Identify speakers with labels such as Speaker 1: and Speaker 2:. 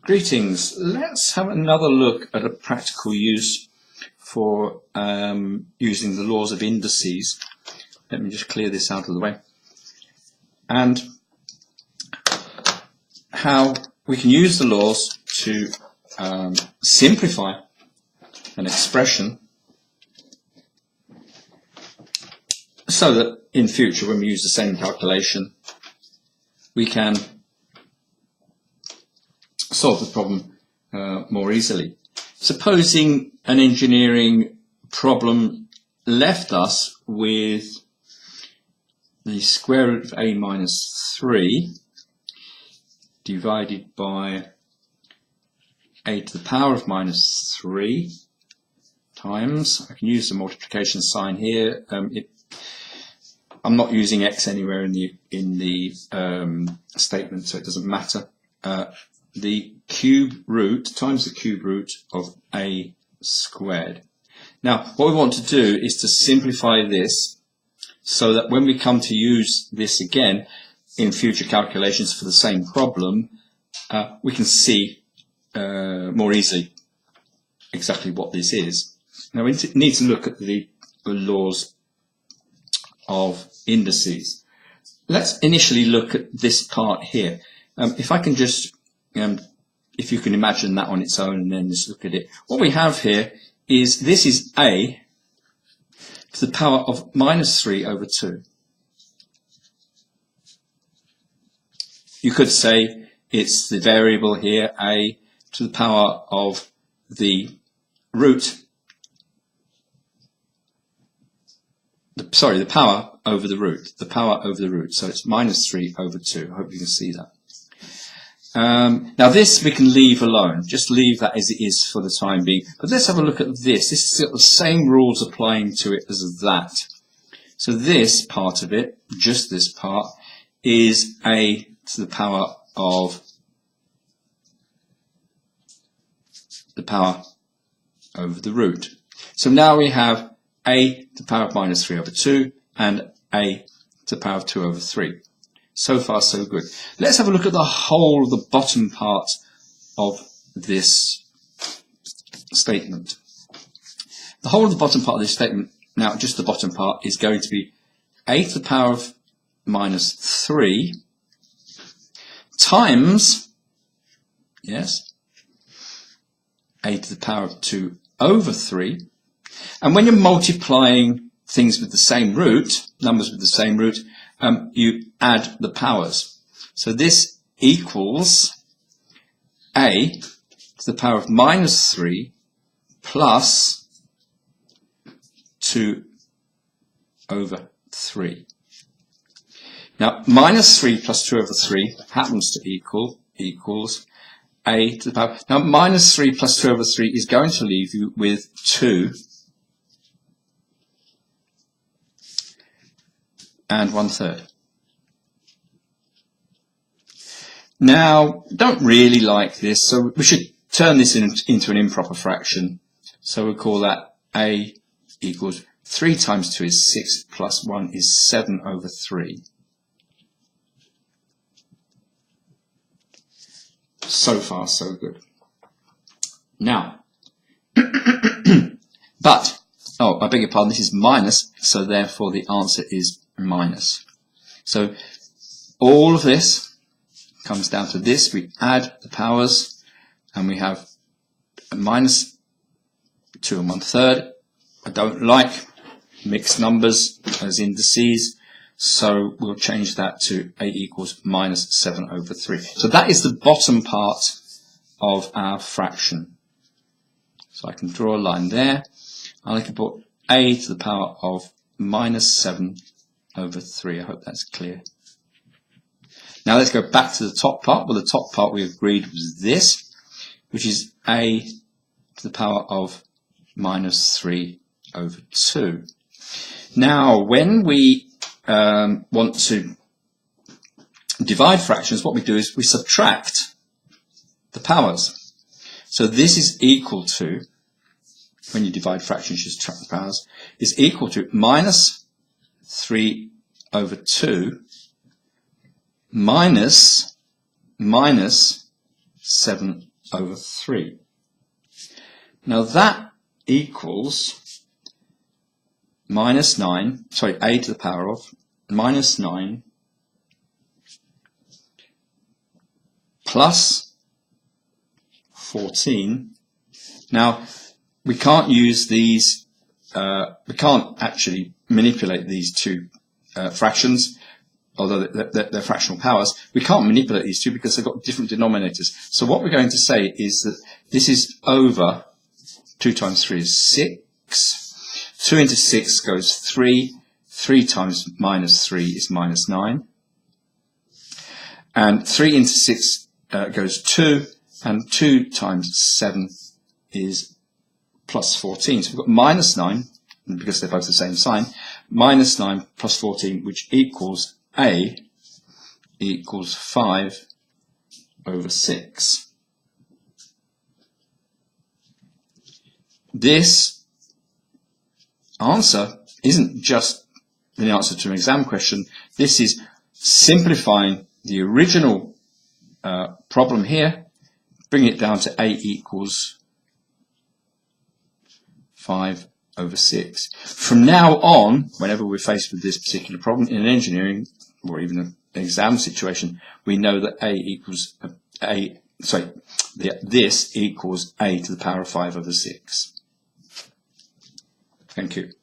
Speaker 1: Greetings. Let's have another look at a practical use for using the laws of indices. Let me just clear this out of the way. And how we can use the laws to simplify an expression so that in future when we use the same calculation we can solve the problem more easily. Supposing an engineering problem left us with the square root of a minus 3 divided by a to the power of minus 3 times, I can use the multiplication sign here. I'm not using x anywhere in the statement, so it doesn't matter. The cube root times the cube root of a squared. Now, what we want to do is to simplify this so that when we come to use this again in future calculations for the same problem, we can see more easily exactly what this is. Now, we need to look at the laws of indices. Let's initially look at this part here. If I can just if you can imagine that on its own and then just look at it. What we have here is this is a to the power of minus 3 over 2. You could say it's the variable here, a to the power of the root, the power over the root, so it's minus 3 over 2. I hope you can see that. Now this we can leave alone, just leave that as it is for the time being. But let's have a look at this. This has got the same rules applying to it as that. So this part of it, just this part, is a to the power of the power over the root. So now we have a to the power of minus 3 over 2 and a to the power of 2 over 3. So far, so good. Let's have a look at the whole of the bottom part of this statement. The whole of the bottom part of this statement, now just the bottom part, is going to be a to the power of minus 3 times, yes, a to the power of 2 over 3. And when you're multiplying things with the same root, numbers with the same root, you add the powers. So this equals a to the power of minus 3 plus 2 over 3. Now, minus 3 plus 2 over 3 happens to equals a to the power. Now, minus 3 plus 2 over 3 is going to leave you with 2 and 1/3. Now, don't really like this, so we should turn this into an improper fraction. So we'll call that a equals 3 times 2 is 6 plus 1 is 7 over 3. So far, so good. Now, but, I beg your pardon, this is minus, so therefore the answer is minus. So all of this comes down to this. We add the powers and we have a minus 2 and 1/3. I don't like mixed numbers as indices, so we'll change that to a equals minus 7 over 3. So that is the bottom part of our fraction. So I can draw a line there and I can put a to the power of minus 7 over 3. I hope that's clear. Now let's go back to the top part. Well, the top part we agreed was this, which is a to the power of minus 3 over 2. Now, when we want to divide fractions, what we do is we subtract the powers. So this is equal to, when you divide fractions, you subtract the powers, is equal to minus 3 over 2 minus 7 over 3. Now that equals minus 9, sorry, a to the power of minus 9 plus 14. Now, we can't use these, we can't actually manipulate these two fractions, although they're fractional powers. We can't manipulate these two because they've got different denominators. So what we're going to say is that this is over 2 times 3 is 6. 2 into 6 goes 3. 3 times minus 3 is minus 9. And 3 into 6 goes 2. And 2 times 7 is plus 14. So we've got minus 9, because they're both the same sign, minus 9 plus 14, which equals A equals 5 over 6. This answer isn't just the answer to an exam question. This is simplifying the original problem here, bring it down to A equals 5 over 6. From now on, whenever we're faced with this particular problem in an engineering or even an exam situation, we know that this equals A to the power of 5 over 6. Thank you.